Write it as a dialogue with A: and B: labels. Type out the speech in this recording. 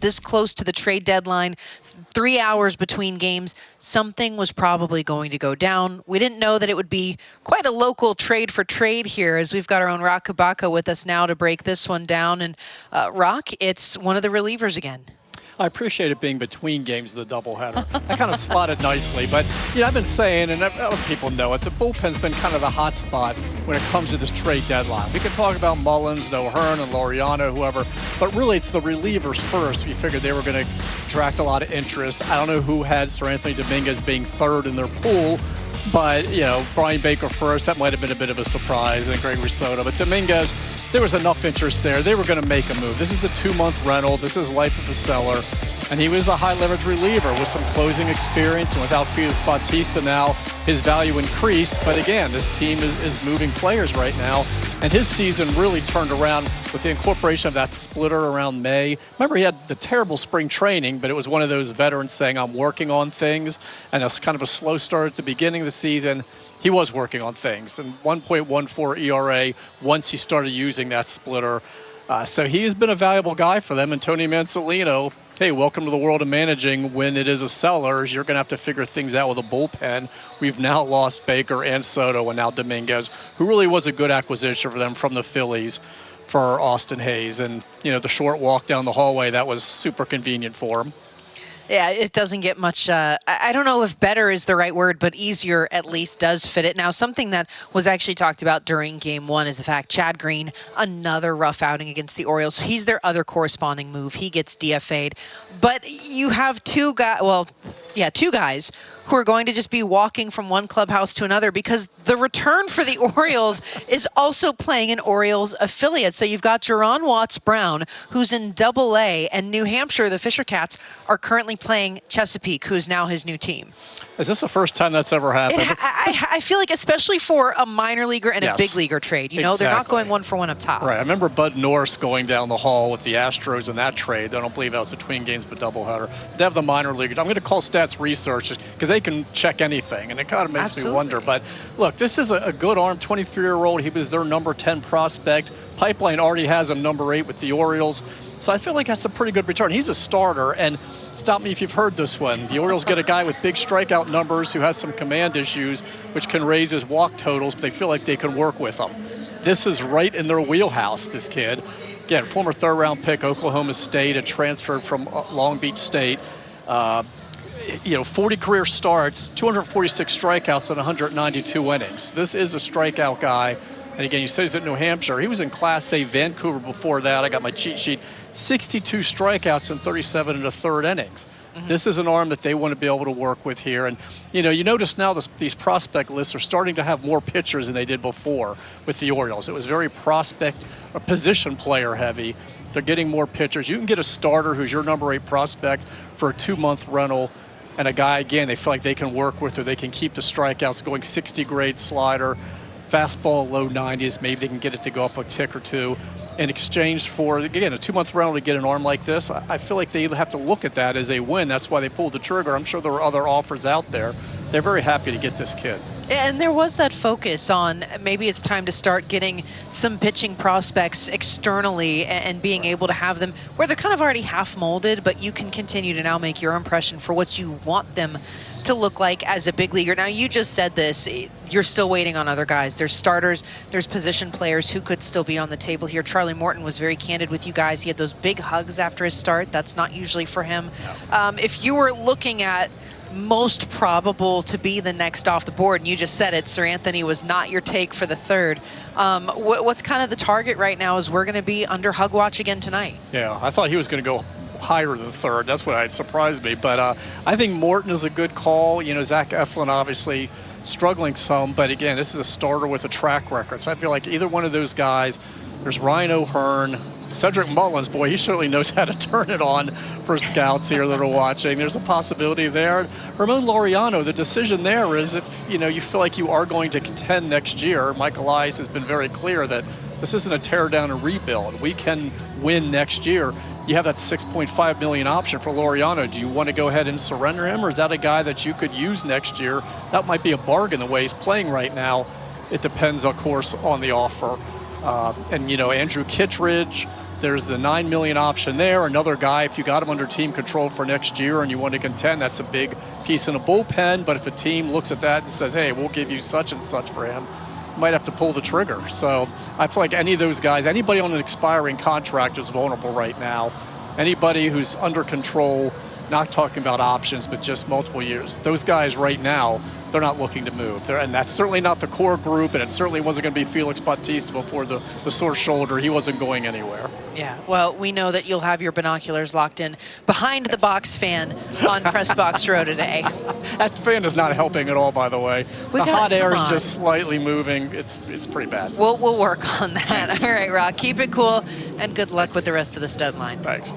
A: this close to the trade deadline, 3 hours between games, something was probably going to go down. We didn't know that it would be quite a local trade for trade here, as we've got our own Roch Kubatko with us now to break this one down. And Roch, it's one of the relievers again.
B: I appreciate it being between games of the doubleheader. I kind of slotted nicely, but I've been saying, and other people know it, the bullpen's been kind of the hot spot when it comes to this trade deadline. We can talk about Mullins, O'Hearn, and Laureano, whoever, but really it's the relievers first. We figured they were going to attract a lot of interest. I don't know who had Seranthony Dominguez being third in their pool, but Brian Baker first, that might have been a bit of a surprise, and Gregory Soto. But Dominguez, there was enough interest there. They were going to make a move. This is a 2-month rental. This is life of a seller. And he was a high-leverage reliever with some closing experience. And without Felix Bautista now, his value increased. But again, this team is moving players right now. And his season really turned around with the incorporation of that splitter around May. Remember, he had the terrible spring training, but it was one of those veterans saying, I'm working on things. And it's kind of a slow start at the beginning of the season. He was working on things, and 1.14 ERA once he started using that splitter. So he has been a valuable guy for them. And Tony Mansolino, hey, welcome to the world of managing when it is a seller. You're going to have to figure things out with a bullpen. We've now lost Baker and Soto and now Dominguez, who really was a good acquisition for them from the Phillies for Austin Hayes. And, the short walk down the hallway, that was super convenient for him.
A: Yeah, it doesn't get much, I don't know if better is the right word, but easier at least does fit it. Now, something that was actually talked about during Game 1 is the fact Chad Green, another rough outing against the Orioles. He's their other corresponding move. He gets DFA'd. But you have two guys who are going to just be walking from one clubhouse to another because the return for the Orioles is also playing an Orioles affiliate. So you've got Jaron Watts-Brown, who's in Double-A, and New Hampshire, the Fisher Cats, are currently playing Chesapeake, who's now his new team.
B: Is this the first time that's ever happened?
A: I feel like, especially for a minor leaguer and a big leaguer trade,
B: exactly.
A: They're not going one for one up top.
B: Right. I remember Bud Norris going down the hall with the Astros in that trade. I don't believe that was between games, but doubleheader. They have the minor leaguers. I'm going to call Stats Research because they can check anything, and it kind of makes me wonder. But look, this is a good arm, 23-year-old. He was their number 10 prospect. Pipeline already has him number 8 with the Orioles. So I feel like that's a pretty good return. He's a starter, and stop me if you've heard this one. The Orioles get a guy with big strikeout numbers who has some command issues, which can raise his walk totals, but they feel like they can work with him. This is right in their wheelhouse, this kid. Again, former third-round pick, Oklahoma State, a transfer from Long Beach State. 40 career starts, 246 strikeouts and 192 innings. This is a strikeout guy. And again, you said he's at New Hampshire. He was in Class A Vancouver before that. I got my cheat sheet. 62 strikeouts and 37 1/3 innings. Mm-hmm. This is an arm that they want to be able to work with here. And, you notice now these prospect lists are starting to have more pitchers than they did before with the Orioles. It was very prospect or position player heavy. They're getting more pitchers. You can get a starter who's your number 8 prospect for a 2-month rental. And a guy, again, they feel like they can work with, or they can keep the strikeouts going. 60 grade slider, fastball low 90s. Maybe they can get it to go up a tick or two in exchange for, again, a 2-month rental to get an arm like this. I feel like they have to look at that as a win. That's why they pulled the trigger. I'm sure there were other offers out there. They're very happy to get this kid.
A: And there was that focus on maybe it's time to start getting some pitching prospects externally and being able to have them where they're kind of already half molded, but you can continue to now make your impression for what you want them to look like as a big leaguer. Now, you just said this, you're still waiting on other guys. There's starters, there's position players who could still be on the table here. Charlie Morton was very candid with you guys. He had those big hugs after his start. That's not usually for him. No. If you were looking at most probable to be the next off the board, and you just said it, Seranthony was not your take for the third. What's kind of the target right now is we're going to be under hug watch again tonight?
B: Yeah, I thought he was going to go higher than third. That's what had surprised me. But I think Morton is a good call. Zach Eflin obviously struggling some, but again, this is a starter with a track record. So I feel like either one of those guys, there's Ryan O'Hearn, Cedric Mullins, boy, he certainly knows how to turn it on for scouts here that are watching. There's a possibility there. Ramon Laureano, the decision there is if, you feel like you are going to contend next year. Mike Elias has been very clear that this isn't a tear down and rebuild. We can win next year. You have that $6.5 million option for Laureano. Do you want to go ahead and surrender him, or is that a guy that you could use next year? That might be a bargain the way he's playing right now. It depends, of course, on the offer. And Andrew Kittredge, there's the $9 million option there. Another guy, if you got him under team control for next year and you want to contend, that's a big piece in a bullpen. But if a team looks at that and says, hey, we'll give you such and such for him, you might have to pull the trigger. So I feel like any of those guys, anybody on an expiring contract is vulnerable right now. Anybody who's under control, not talking about options, but just multiple years, those guys right now, they're not looking to move. And that's certainly not the core group, and it certainly wasn't going to be Felix Bautista before the sore shoulder. He wasn't going anywhere.
A: Yeah, well, we know that you'll have your binoculars locked in behind the box fan on Press Box Row today.
B: That fan is not helping at all, by the way. The hot air is just slightly moving. It's pretty bad.
A: We'll work on that. All right, Roch, keep it cool, and good luck with the rest of this deadline.
B: Thanks.